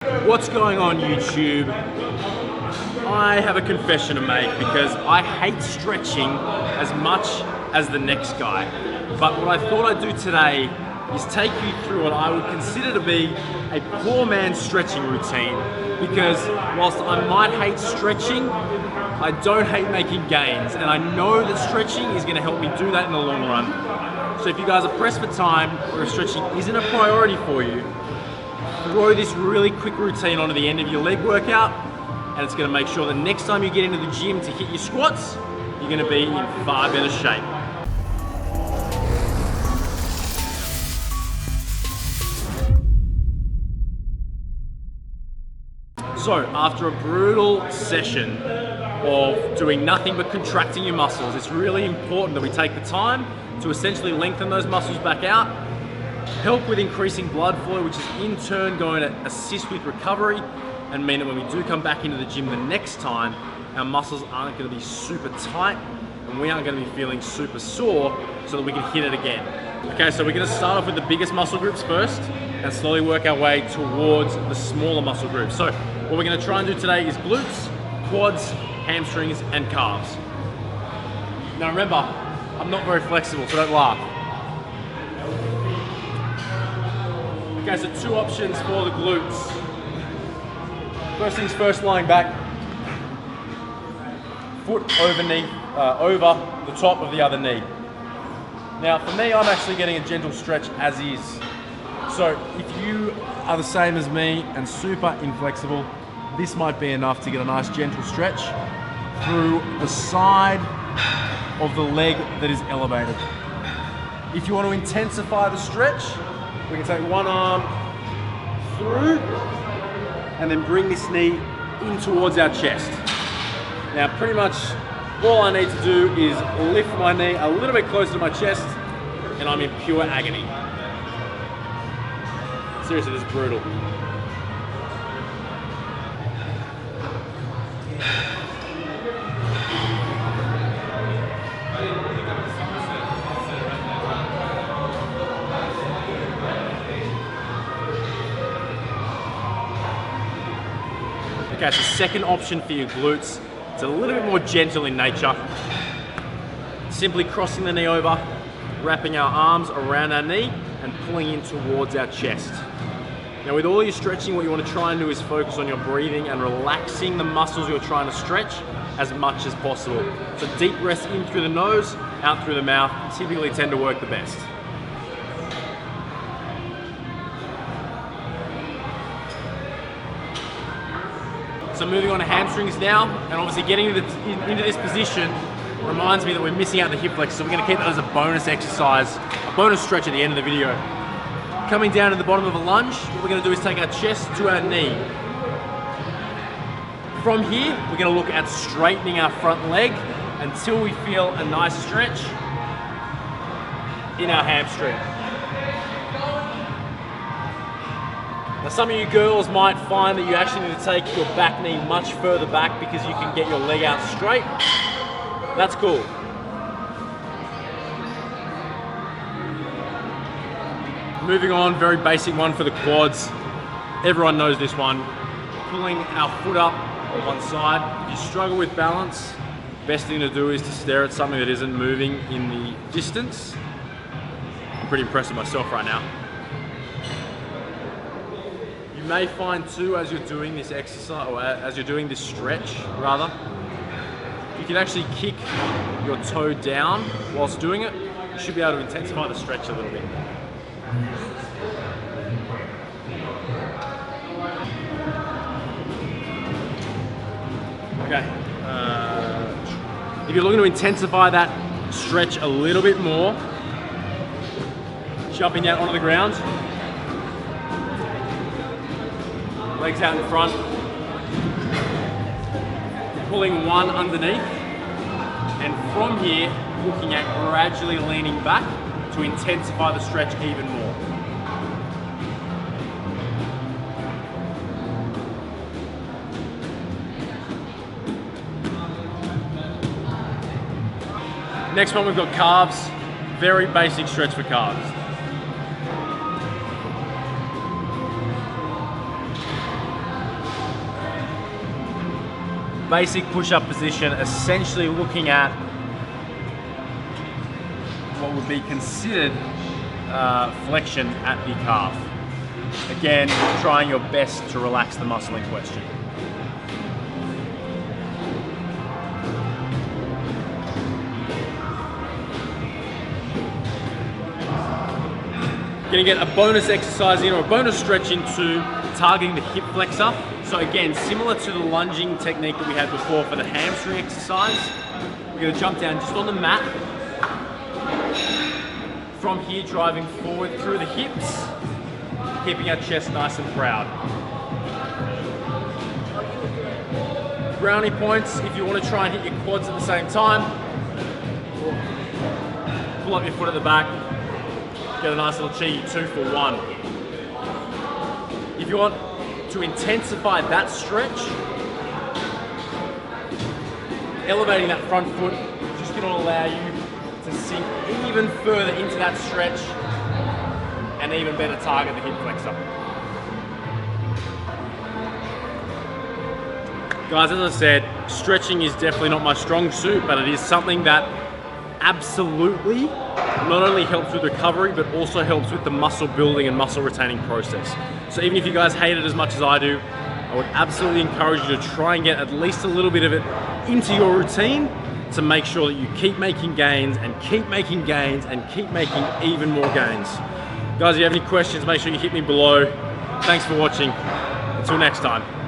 What's going on, YouTube? I have a confession to make because I hate stretching as much as the next guy. But what I thought I'd do today is take you through what I would consider to be a poor man's stretching routine, because whilst I might hate stretching, I don't hate making gains, and I know that stretching is going to help me do that in the long run. So if you guys are pressed for time, or if stretching isn't a priority for you, throw this really quick routine onto the end of your leg workout, and it's going to make sure that next time you get into the gym to hit your squats, you're going to be in far better shape. So after a brutal session of doing nothing but contracting your muscles, it's really important that we take the time to essentially lengthen those muscles back out, help with increasing blood flow, which is in turn going to assist with recovery and mean that when we do come back into the gym the next time, our muscles aren't going to be super tight and we aren't going to be feeling super sore, so that we can hit it again. Okay, so we're going to start off with the biggest muscle groups first and slowly work our way towards the smaller muscle groups. So what we're going to try and do today is glutes, quads, hamstrings, and calves. Now remember, I'm not very flexible, so don't laugh. Okay, so two options for the glutes. First things first, lying back, foot over knee, over the top of the other knee. Now for me, I'm actually getting a gentle stretch as is. So if you are the same as me and super inflexible, this might be enough to get a nice gentle stretch through the side of the leg that is elevated. If you want to intensify the stretch, we can take one arm through and then bring this knee in towards our chest. Now pretty much all I need to do is lift my knee a little bit closer to my chest and I'm in pure agony. Seriously, this is brutal. Okay, so second option for your glutes, it's a little bit more gentle in nature. Simply crossing the knee over, wrapping our arms around our knee and pulling in towards our chest. Now with all your stretching, what you want to try and do is focus on your breathing and relaxing the muscles you're trying to stretch as much as possible. So deep breaths in through the nose, out through the mouth, typically tend to work the best. So moving on to hamstrings now, and obviously getting into this position reminds me that we're missing out the hip flexor, so we're going to keep that as a bonus exercise, a bonus stretch at the end of the video. Coming down to the bottom of a lunge, what we're going to do is take our chest to our knee. From here, we're going to look at straightening our front leg until we feel a nice stretch in our hamstring. Now some of you girls might find that you actually need to take your back knee much further back because you can get your leg out straight. That's cool. Moving on, very basic one for the quads. Everyone knows this one. Pulling our foot up on one side. If you struggle with balance, best thing to do is to stare at something that isn't moving in the distance. I'm pretty impressed with myself right now. You may find too, as you're doing this exercise, or as you're doing this stretch rather, you can actually kick your toe down whilst doing it. You should be able to intensify the stretch a little bit. Okay, if you're looking to intensify that stretch a little bit more, jumping down onto the ground, legs out in front, pulling one underneath, and from here, looking at gradually leaning back to intensify the stretch even more. Next one, we've got calves. Very basic stretch for calves. basic push-up position, essentially looking at what would be considered flexion at the calf. Again, trying your best to relax the muscle in question. Gonna get a bonus exercise in, or a bonus stretch into targeting the hip flexor. So again, similar to the lunging technique that we had before for the hamstring exercise, we're gonna jump down just on the mat. From here, driving forward through the hips, keeping our chest nice and proud. Brownie points, if you want to try and hit your quads at the same time, pull up your foot at the back, get a nice little cheeky 2 for 1. If you want to intensify that stretch, elevating that front foot is just going to allow you to sink even further into that stretch and even better target the hip flexor. Guys, as I said, stretching is definitely not my strong suit, but it is something that absolutely not only helps with recovery, but also helps with the muscle building and muscle retaining process. So even if you guys hate it as much as I do, I would absolutely encourage you to try and get at least a little bit of it into your routine to make sure that you keep making gains and keep making gains and keep making even more gains. Guys, if you have any questions, make sure you hit me below. Thanks for watching. Until next time.